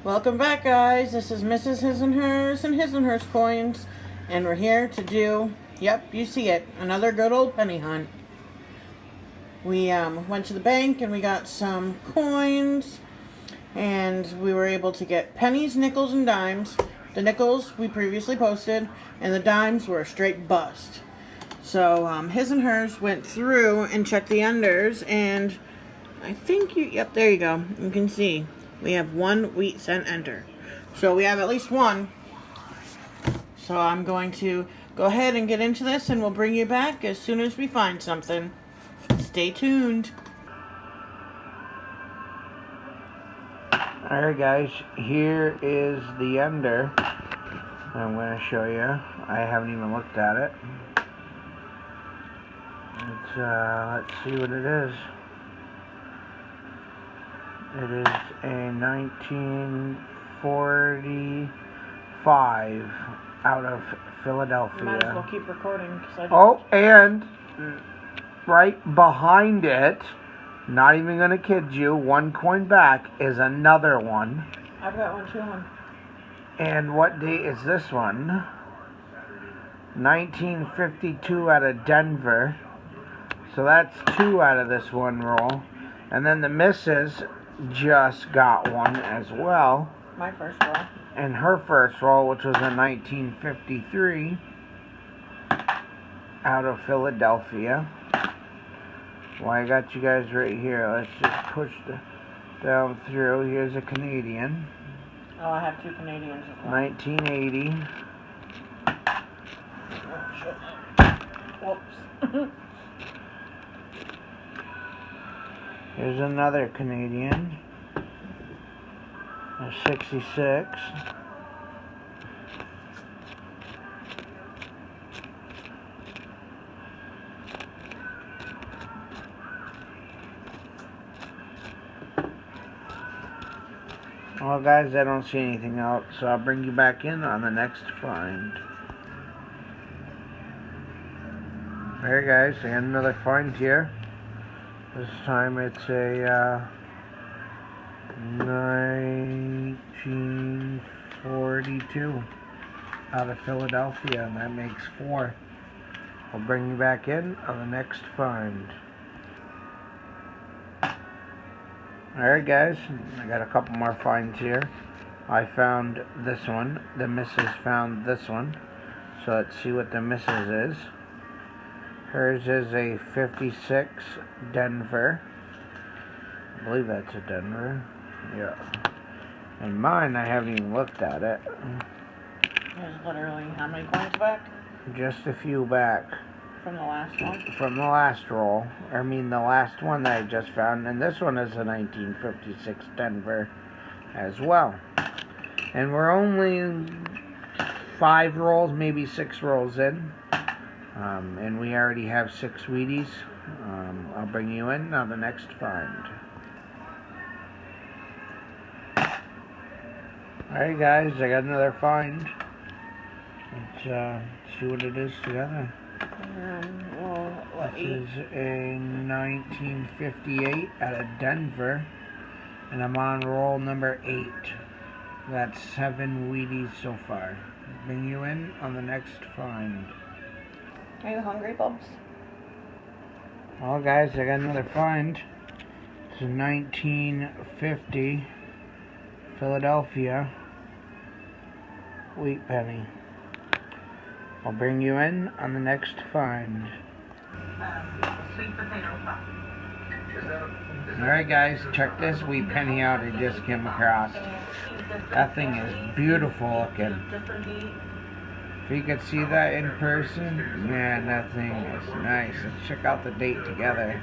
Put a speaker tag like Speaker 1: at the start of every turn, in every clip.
Speaker 1: Welcome back, guys. This is Mrs. His and Hers and His and Hers coins, and we're here to do, yep, you see it, another good old penny hunt. We went to the bank and we got some coins, and we were able to get pennies, nickels, and dimes. The nickels we previously posted, and the dimes were a straight bust. So His and Hers went through and checked the unders, and I think yep, there you go. You can see we have 1 wheat cent enter. So we have at least one. So I'm going to go ahead and get into this, and we'll bring you back as soon as we find something. Stay tuned.
Speaker 2: Alright guys, here is the under. I'm going to show you. I haven't even looked at it. Let's see what it is. It is a 1945 out of Philadelphia.
Speaker 1: Might as well keep recording.
Speaker 2: Oh, and right behind it, not even going to kid you, 1 coin back is another one.
Speaker 1: I've got one too, hon.
Speaker 2: And what date is this one? 1952 out of Denver. So that's 2 out of this one roll. And then the missus just got one as well.
Speaker 1: My first roll.
Speaker 2: And her first roll, which was in 1953 out of Philadelphia. Well, I got you guys right here. Let's just push down through. Here's a Canadian.
Speaker 1: Oh, I have 2 Canadians as well.
Speaker 2: 1980.
Speaker 1: Oh, shit. Whoops.
Speaker 2: Here's another Canadian. A 66. Well, guys, I don't see anything else, so I'll bring you back in on the next find. Alright, guys, I got another find here. This time it's a 1942 out of Philadelphia, and that makes 4. I'll bring you back in on the next find. Alright guys, I got a couple more finds here. I found this one. The missus found this one. So let's see what the missus is. Hers is a 56 Denver. I believe that's a Denver. Yeah. And mine, I haven't even looked at it.
Speaker 1: There's literally how many coins back?
Speaker 2: Just a few back.
Speaker 1: From the last one?
Speaker 2: From the last roll. I mean, the last one that I just found. And this one is a 1956 Denver as well. And we're only 5 rolls, maybe 6 rolls in. And we already have 6 Wheaties. I'll bring you in on the next find. Alright guys, I got another find. Let's see what it is together. This is a 1958 out of Denver. And I'm on roll number 8. That's 7 Wheaties so far. I'll bring you in on the next find.
Speaker 1: Are you hungry, Bubs?
Speaker 2: Well, guys, I got another find. It's a 1950 Philadelphia wheat penny. I'll bring you in on the next find. Alright, guys, check this wheat penny out I just came across. That thing is beautiful looking. If you could see that in person, man, that thing is nice. Let's check out the date together.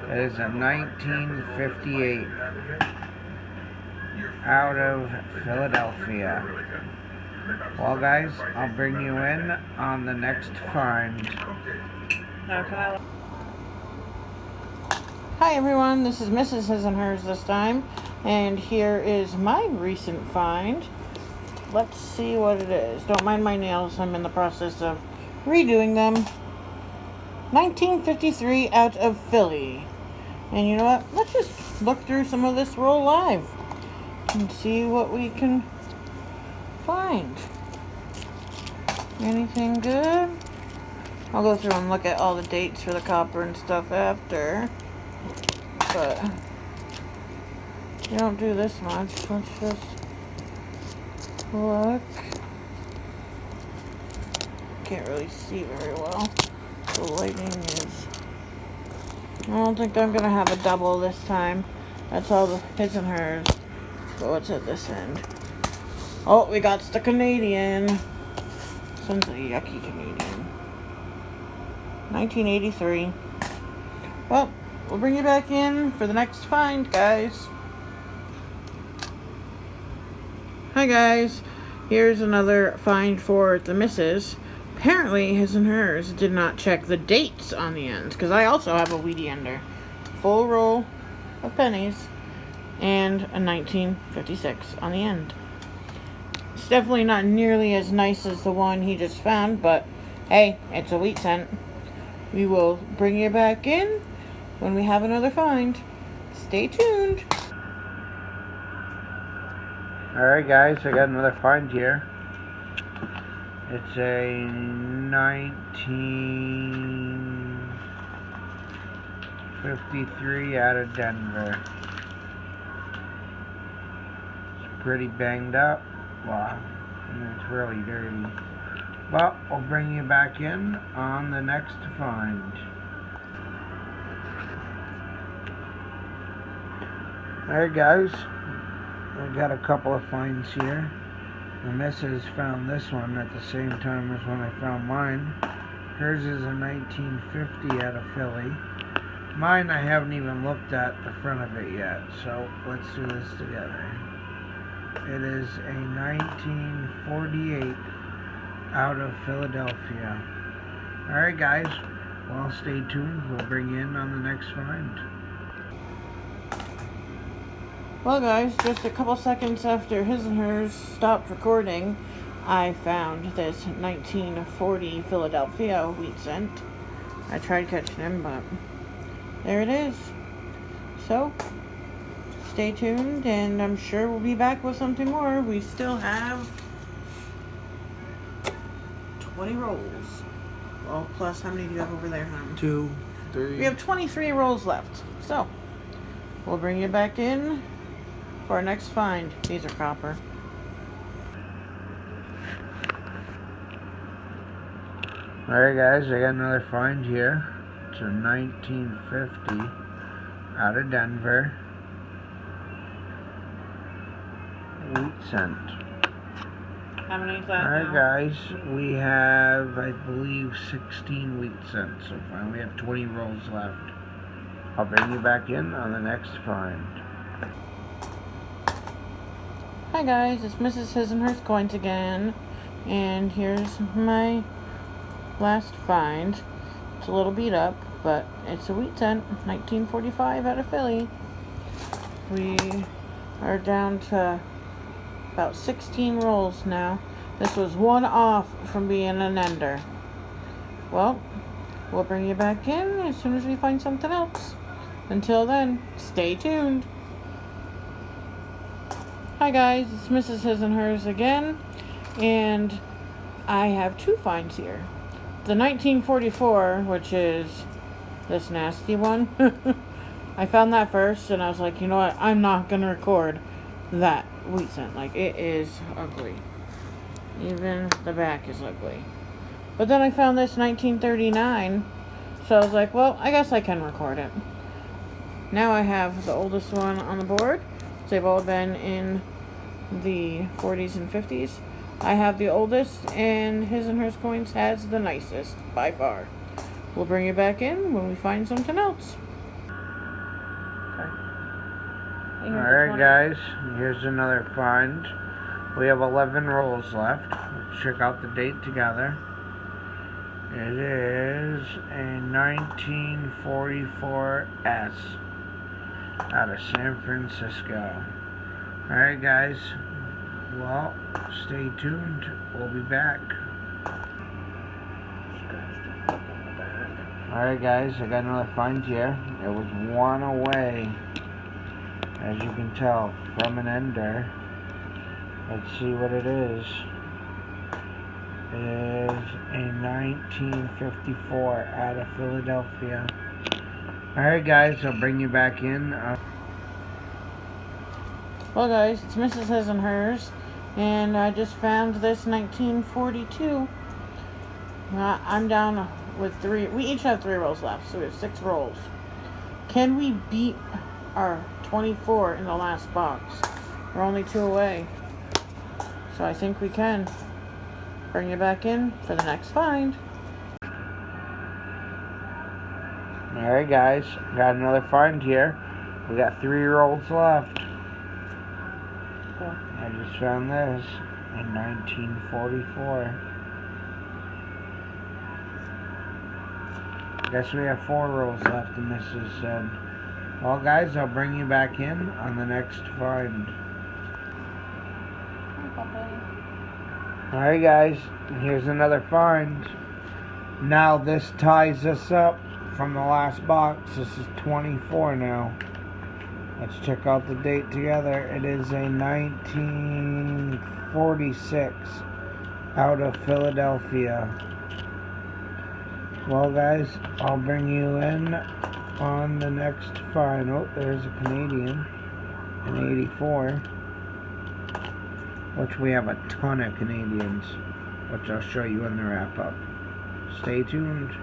Speaker 2: It is a 1958 out of Philadelphia. Well, guys, I'll bring you in on the next find.
Speaker 1: Hi, everyone. This is Mrs. His and Hers this time. And here is my recent find. Let's see what it is. Don't mind my nails. I'm in the process of redoing them. 1953 out of Philly. And you know what? Let's just look through some of this roll live. and see what we can find. Anything good? I'll go through and look at all the dates for the copper and stuff after. But you don't do this much. Let's just look. Can't really see very well. The lighting is... I don't think I'm gonna have a double this time. That's all the his and hers. But what's at this end? Oh, we got the Canadian. This one's a yucky Canadian. 1983. Well, we'll bring you back in for the next find, guys. Hi, guys. Here's another find for the missus. Apparently, his and hers did not check the dates on the ends, because I also have a weedy ender. Full roll of pennies and a 1956 on the end. It's definitely not nearly as nice as the one he just found, but hey, it's a wheat cent. We will bring you back in when we have another find. Stay tuned.
Speaker 2: Alright guys, I got another find here. It's a 1953 out of Denver. It's pretty banged up. Wow, it's really dirty. But I'll bring you back in on the next find. Alright guys, I got a couple of finds here. The missus found this one at the same time as when I found mine. Hers is a 1950 out of Philly. Mine I haven't even looked at the front of it yet, so let's do this together. It is a 1948 out of Philadelphia. Alright guys, well stay tuned. We'll bring you in on the next find.
Speaker 1: Well guys, just a couple seconds after his and hers stopped recording, I found this 1940 Philadelphia wheat cent. I tried catching him, but there it is. So, stay tuned, and I'm sure we'll be back with something more. We still have 20 rolls. Well, plus how many do you have over there, hon?
Speaker 2: 2, 3.
Speaker 1: We have 23 rolls left. So, we'll bring you back in for our next find. These are copper.
Speaker 2: Alright guys, I got another find here. It's a 1950 out of Denver wheat cent.
Speaker 1: How many is that
Speaker 2: Alright
Speaker 1: now?
Speaker 2: guys, we have, I believe, 16 wheat cents so far. We have 20 rolls left. I'll bring you back in on the next find.
Speaker 1: Hi guys, it's Mrs. His and Hers Coins again, and here's my last find. It's a little beat up, but it's a wheat cent, 1945 out of Philly. We are down to about 16 rolls now. This was one off from being an ender. Well, we'll bring you back in as soon as we find something else. Until then, stay tuned. Hi guys, it's Mrs. His and Hers again, and I have two finds here. The 1944, which is this nasty one. I found that first, and I was like, you know what, I'm not going to record that wheat cent. Like, it is ugly. Even the back is ugly. But then I found this 1939, so I was like, well, I guess I can record it. Now I have the oldest one on the board. They've all been in the 40s and 50s. I have the oldest, and His and Hers Coins has the nicest, by far. We'll bring you back in when we find something else.
Speaker 2: Alright guys, here's another find. We have 11 rolls left. Let's check out the date together. It is a 1944 S out of San Francisco. Alright guys, well, stay tuned. We'll be back. Alright guys, I got another find here. It was one away as you can tell from an ender. Let's see what it is. It is a 1954 out of Philadelphia. Alright guys, I'll bring you back in.
Speaker 1: Well guys, it's Mrs. His and Hers, and I just found this 1942. I'm down with 3. We each have 3 rolls left, so we have 6 rolls. Can we beat our 24 in the last box? We're only 2 away. So I think we can. Bring you back in for the next find.
Speaker 2: Alright guys, got another find here. We got 3 rolls left.
Speaker 1: Cool.
Speaker 2: I just found this in 1944. Guess we have 4 rolls left, the missus said. Well guys, I'll bring you back in on the next find. Alright guys, here's another find. Now this ties us up from the last box. This is 24 now. Let's check out the date together. It is a 1946 out of Philadelphia. Well guys, I'll bring you in on the next find. Oh, there's a Canadian, an 84, which we have a ton of Canadians, which I'll show you in the wrap up. Stay tuned.